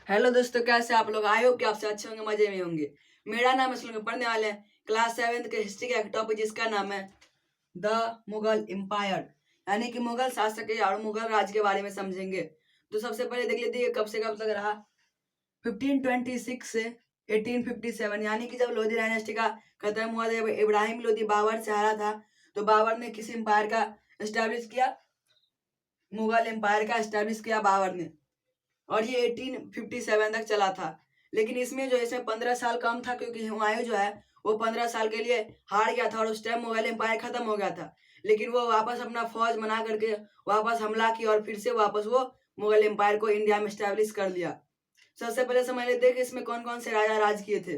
Hello दोस्तों, कैसे आप लोग? आई होप कि आपसे अच्छे होंगे, मजे में होंगे। मेरा नाम है पढ़ने वाले हैं क्लास 7 के हिस्ट्री का एक टॉपिक जिसका नाम है द मुगल एम्पायर, यानी कि मुगल शासक और मुगल राज के बारे में समझेंगे। तो सबसे पहले देख लेते हैं कब से कब तक रहा। 1526 से 1857, यानी कि जब लोधी डायनेस्टी का खत्म हुआ, जब इब्राहिम लोधी बाबर से हारा था, तो बाबर ने किस एम्पायर का एस्टेब्लिश किया? मुगल एम्पायर का एस्टेब्लिश किया बाबर ने। और ये 1857 तक चला था। लेकिन इसमें जो इसमें 15 साल कम था, क्योंकि हुमायूं जो है वो 15 साल के लिए हार गया था और उस टाइम मुगल एम्पायर खत्म हो गया था। लेकिन वो वापस अपना फौज बना करके वापस हमला किया और फिर से वापस वो मुगल एम्पायर को इंडिया में स्टैब्लिश कर लिया। सबसे पहले समझ लेते हैं कि इसमें कौन कौन से राजा राज किए थे।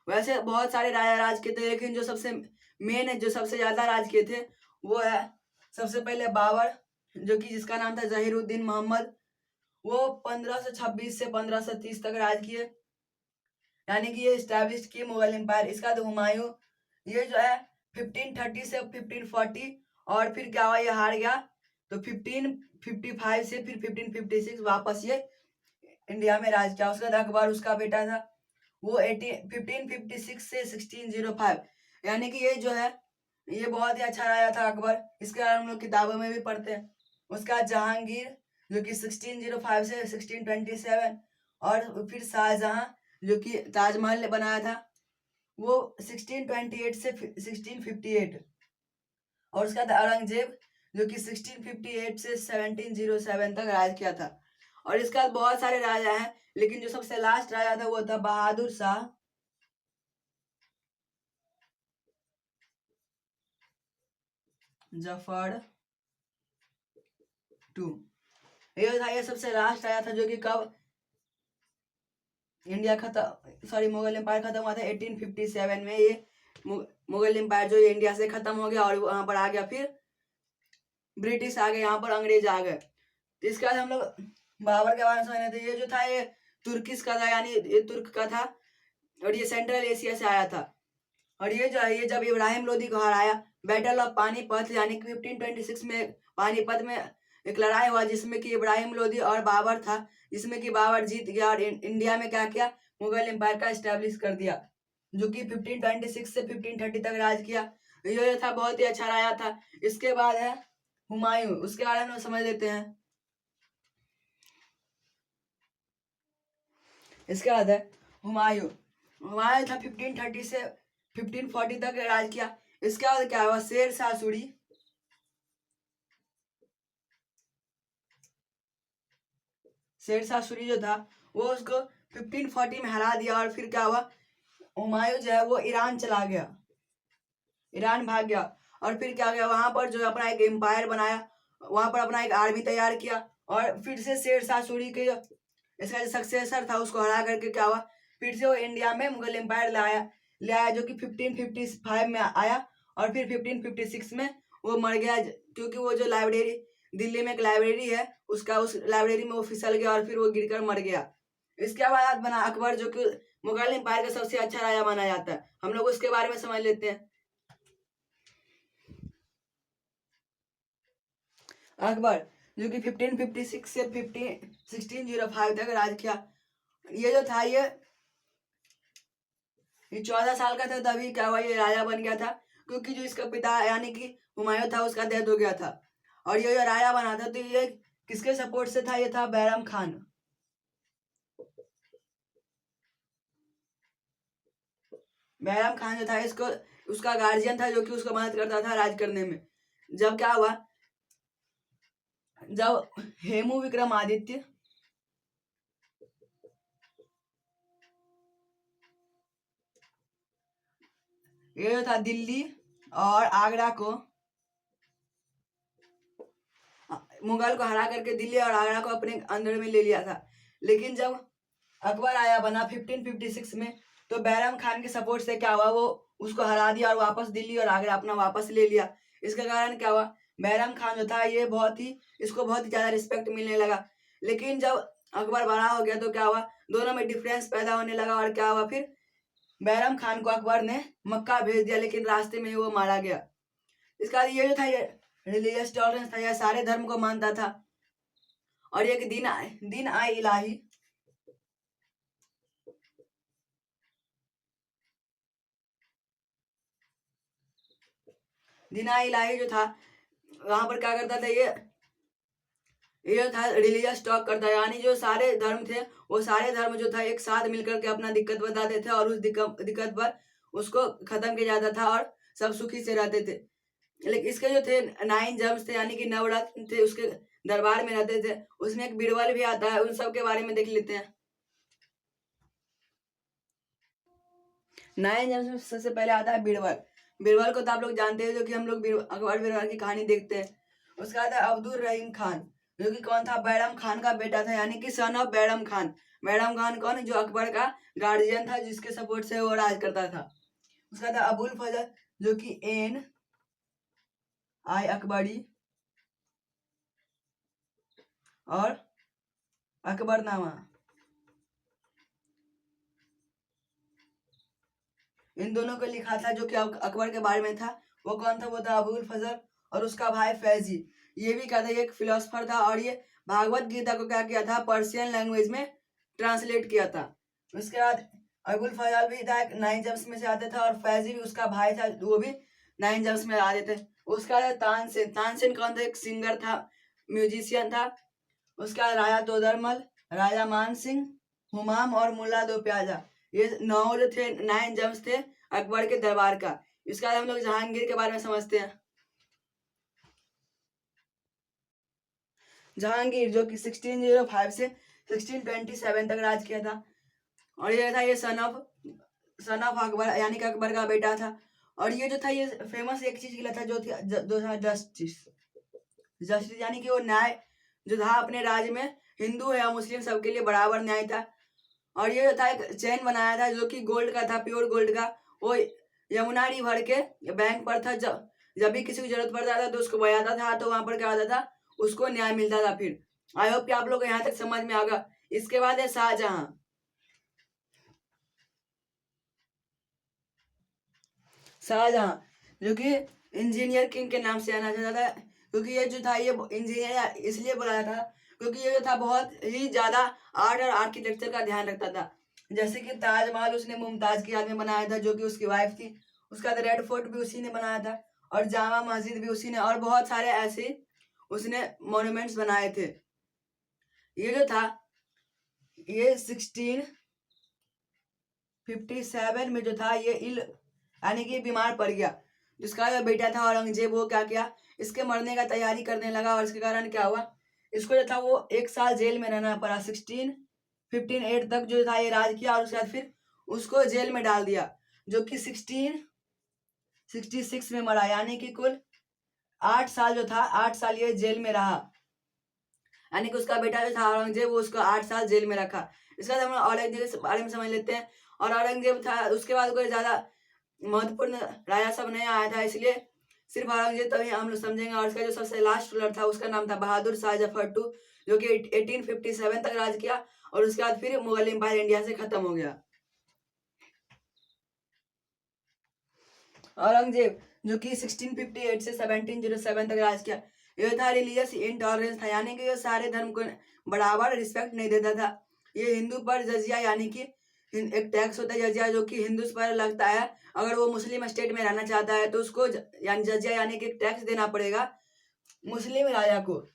वैसे बहुत सारे राजा राज किए थे, लेकिन जो सबसे मेन है, जो सबसे ज्यादा राज किए थे, वो है सबसे पहले बाबर, जो कि जिसका नाम था जहीरुद्दीन मोहम्मद। वो 1526 से 1530 तक राज किए, यानी कि ये स्टैब्लिश किए मुगल एम्पायर। इसका तो हुमायूं, ये जो है 1530 से 1540, और फिर क्या हुआ, ये हार गया। तो 1555 से फिर 1556 वापस ये इंडिया में राज किया। उसका अकबर उसका बेटा था, वो 1556 से 1605, यानी कि ये जो है ये बहुत ही अच्छा राजा था अकबर। इसके बारे में हम लोग किताबों में भी पढ़ते हैं। उसका जहांगीर, जो कि 1605 से 1627, और फिर शाहजहां, जो कि ताजमहल ने बनाया था, वो 1628 से 1658। और उसका था औरंगजेब, जो कि 1658 से 1707 तक राज किया था। और इसके बाद बहुत सारे राजा हैं, लेकिन जो सबसे लास्ट राजा था वो था बहादुर शाह जफर टू। ये था, ये सबसे लास्ट आया था, जो कि कब इंडिया खत्म, सॉरी, मुगल एम्पायर खत्म हुआ था 1857 में। ये मुगल एम्पायर जो इंडिया से खत्म हो गया और वहां पर आ गया, फिर ब्रिटिश आ गए, यहाँ पर अंग्रेज आ गए। तो इसके बाद हम लोग बाबर के बारे में समझने थे। ये जो था ये तुर्किश का था, यानी ये तुर्क का था, और ये सेंट्रल एशिया से आया था। और ये जो है, ये जब इब्राहिम लोधी को हराया, बैटल ऑफ पानीपत, यानी कि 1526 में पानीपत में एक लड़ाई हुआ, जिसमें कि इब्राहिम लोधी और बाबर था, जिसमें कि बाबर जीत गया और इंडिया में क्या किया, मुगल एम्पायर का एस्टेब्लिश कर दिया, जो कि 1526 से 1530 तक राज किया। ये था बहुत ही अच्छा राजा था। इसके बाद है हुमायूं, उसके बारे में समझ लेते हैं। इसके बाद है हुमायूं। हुमायूं था 1530 से 1540 तक राज किया। इसके बाद क्या हुआ, शेर शाह सूरी, शेर शाह सूरी जो था वो उसको 1540 में हरा दिया। और फिर क्या हुआ, हुमायूं जो है वो ईरान चला गया, ईरान भाग गया। और फिर क्या गया, वहां पर जो अपना एक एम्पायर बनाया, वहां पर अपना एक आर्मी तैयार किया, और फिर से शेर शाह सूरी के इसका जो सक्सेसर था उसको हरा करके क्या हुआ, फिर से वो इंडिया में मुगल एम्पायर ले आया, जो कि 1555 में आया। और फिर 1556 में वो मर गया, क्योंकि वो जो लाइब्रेरी, दिल्ली में एक लाइब्रेरी है, उस लाइब्रेरी में वो फिसल गया और फिर वो गिरकर मर गया। इसके बाद बना अकबर, जो कि मुगल एम्पायर का सबसे अच्छा राजा माना जाता है। हम लोग उसके बारे में समझ लेते हैं। अकबर, जो कि 1556 से 1605 तक राज किया। ये जो था ये 14 साल का था तभी क्या हुआ, ये राजा बन गया था, क्योंकि जो इसका पिता यानी कि हुमायूं था, उसका डेथ हो गया था। और ये जो राजा बना था, तो ये किसके सपोर्ट से था? ये था बैरम खान। बैरम खान जो था, इसको उसका गार्जियन था, जो कि उसको मदद करता था राज करने में। जब क्या हुआ, जब हेमू विक्रमादित्य, ये जो था दिल्ली और आगरा को, मुगल को हरा करके दिल्ली और आगरा को अपने अंदर में ले लिया था। लेकिन जब अकबर आया बना 1556 में, तो बैरम खान के सपोर्ट से क्या हुआ, वो उसको हरा दिया और वापस दिल्ली और आगरा अपना वापस ले लिया। इसका कारण क्या हुआ, बैरम खान जो था ये इसको बहुत ही ज्यादा रिस्पेक्ट मिलने लगा। लेकिन जब अकबर बड़ा हो गया, तो क्या हुआ, दोनों में डिफरेंस पैदा होने लगा। और क्या हुआ, फिर बैरम खान को अकबर ने मक्का भेज दिया, लेकिन रास्ते में ही वो मारा गया। इसका ये जो था, ये रिलीजियस टॉलरेंस था, यह सारे धर्म को मानता था। और एक दिन आए इलाही, दीना इलाही जो था वहां पर क्या करता था, ये था रिलीजियस टॉक करता है, यानी जो सारे धर्म थे वो सारे धर्म जो था एक साथ मिलकर के अपना दिक्कत बताते थे और उस दिक्कत पर उसको खत्म किया जाता था और सब सुखी से रहते थे। लेकिन इसके जो थे 9 जम्स थे, यानी कि 9 रत्न थे, उसके दरबार में रहते थे। उसमें एक बीरबल भी आता है, उन सब के बारे में देख लेते हैं। 9 जम्स में सबसे पहले आता है बीरबल। बीरबल को तो आप लोग जानते हैं, जो कि हम लोग अकबर बीरबल की कहानी देखते हैं। उसका आता है अब्दुल रहीम खान, जो कि कौन था, बैरम खान का बेटा था, यानी कि सन ऑफ बैरम खान। बैरम खान कौन, जो अकबर का गार्जियन था, जिसके सपोर्ट से वो राज करता था। उसका था अबुल फजल, जो कि एन आई अकबरी और अकबरनामा, इन दोनों को लिखा था, जो कि अकबर के बारे में था। वो कौन था, वो था अबुल फजल। और उसका भाई फैजी, ये भी क्या था, एक फिलोसफर था, और ये भागवत गीता को क्या किया था, पर्शियन लैंग्वेज में ट्रांसलेट किया था। उसके बाद अबुल फजल भी था, 9 जम्स में से आते था, और फैजी भी उसका भाई था, वो भी 9 जम्स में आते थे। उसका तानसेन, तानसेन कौन था, एक सिंगर था, म्यूजिशियन था। उसका राजा तोदरमल, राजा मान सिंह, हुमाम और मुल्ला दो प्याजा, ये 9 जो थे 9 जम्स थे अकबर के दरबार का। इसके बाद हम लोग जहांगीर के बारे में समझते हैं। जहांगीर जो कि 1605 से 1627 तक राज किया था, और ये था, ये सन ऑफ अकबर, यानी कि अकबर का बेटा था। और ये जो था, ये फेमस एक चीज के लिए था, जो थी जो था जस्टिस। जस्टिस यानी कि वो न्याय जो था अपने राज्य में, हिंदू या मुस्लिम सबके लिए बराबर न्याय था। और ये जो था एक चेन बनाया था, जो कि गोल्ड का था, प्योर गोल्ड का। वो यमुना रिवर के बैंक पर था। जब भी किसी को जरूरत पड़ता था तो उसको बजाता था, तो वहां पर क्या होता था, उसको न्याय मिलता था। फिर आई होप कि आप लोग को यहाँ तक समझ में आगा। इसके बाद है शाहजहां। शाहजहां जो कि इंजीनियर किंग के नाम से जाना जाता था, क्योंकि ये जो था, ये इंजीनियर इसलिए बुलाया था क्योंकि ये जो था बहुत ही ज्यादा आर्ट और आर्किटेक्चर का ध्यान रखता था। जैसे कि ताजमहल उसने मुमताज की याद में बनाया था, जो कि उसकी वाइफ थी। उसका रेड फोर्ट भी उसी ने बनाया था, और जामा मस्जिद भी उसी ने, और बहुत सारे ऐसे उसने मॉन्यूमेंट्स बनाए थे। ये जो था, ये 1657 में जो था, ये यानी कि बीमार पड़ गया। जिसका जो बेटा था औरंगजेब, वो क्या किया, इसके मरने का तैयारी करने लगा, और इसके कारण क्या हुआ, इसको जो था वो 1 साल जेल में रहना पड़ा। 1658 तक जो था ये राज किया, और उसके बाद फिर उसको जेल में डाल दिया, जो कि 1666 में मरा, यानी कि कुल 8 साल जो था, 8 साल ये जेल में रहा। यानी कि उसका बेटा जो था औरंगजेब, वो उसको 8 साल जेल में रखा। इसके बाद हम औरंगजेब के बारे में समझ लेते हैं। और औरंगजेब था, उसके बाद कोई ज्यादा महत्वपूर्ण राजा सब नहीं आया था, इसलिए सिर्फ औरंगजेब तभी हम लोग समझेंगे। और इसका जो सबसे लास्ट रूलर था, उसका नाम था बहादुर शाह जफर टू, जो कि 1857 तक राज किया, और उसके बाद फिर मुगल एम्पायर इंडिया से खत्म हो गया। औरंगजेब जो कि 1658 से 1707 तक राज किया, ये था रिलीजियस इंटॉलरेंस था, यानी कि ये सारे धर्म को बराबर रिस्पेक्ट नहीं देता था। ये हिंदू पर जजिया, यानी कि एक टैक्स होता है जजिया, जो कि हिंदू पर लगता है। अगर वो मुस्लिम स्टेट में रहना चाहता है तो उसको यानी जजिया, यानी कि टैक्स देना पड़ेगा मुस्लिम राजा को।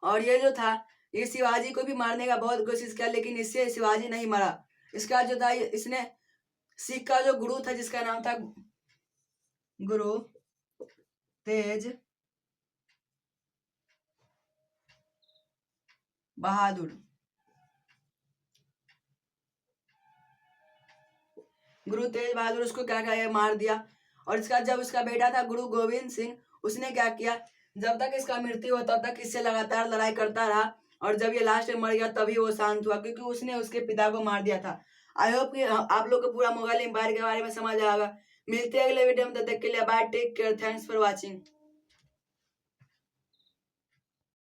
और ये जो था, ये शिवाजी को भी मारने का बहुत कोशिश किया, लेकिन इससे शिवाजी नहीं मरा। इसका जो था, इसने सिख का जो गुरु था, जिसका नाम था गुरु तेज बहादुर, गुरु तेज बहादुर उसको क्या किया, मार दिया। और इसका जब उसका बेटा था गुरु गोविंद सिंह, उसने क्या किया, जब तक इसका मृत्यु हो तब तक इससे लगातार लड़ाई करता रहा, और जब ये लास्ट में मर गया तभी वो शांत हुआ, क्योंकि उसने उसके पिता को मार दिया था। आई होप कि आप लोग को पूरा मुगल एम्पायर के बारे में समझ आएगा। मिलते हैं अगले वीडियो में, तब तक के लिए bye, take care, thanks for watching.